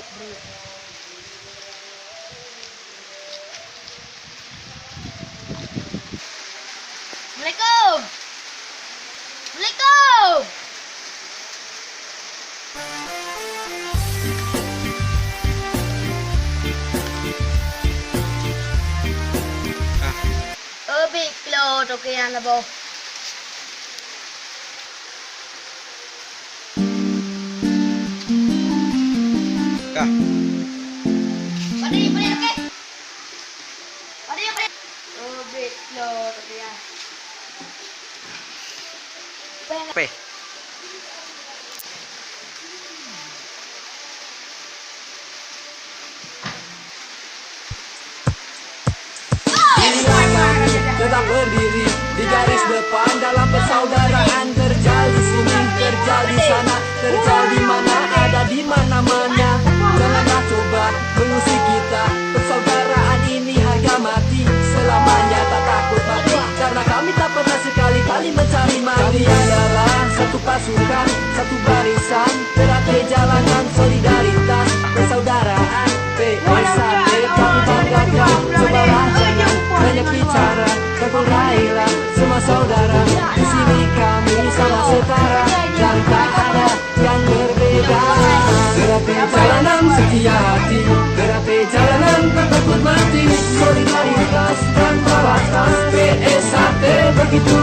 bro. Assalamualaikum. Assalamualaikum. Bị lô đồ kia là bố. Kah. Padi oke. Padi. Bị lô đồ kia. P. Tetap berdiri di garis depan dalam persaudaraan, terjal di sini, terjal di sana, terjal di mana, ada di mana-mana. Janganlah coba mengusik kita, persaudaraan ini harga mati, selamanya tak takut mati, karena kami tak pernah sekali-kali mencari mati. Kami adalah satu pasukan, satu barisan, teratai jalanan solidaritas, persaudaraan, PSAT. Kami banggakan, cobalah jangan banyak bicara, berkurailah semua saudara. Di sini kami sama setara dan tak ada yang berbeda. Teratai jalanan setia hati, teratai jalanan tak takut mati, solidaritas tanpa batas, PSAT begitu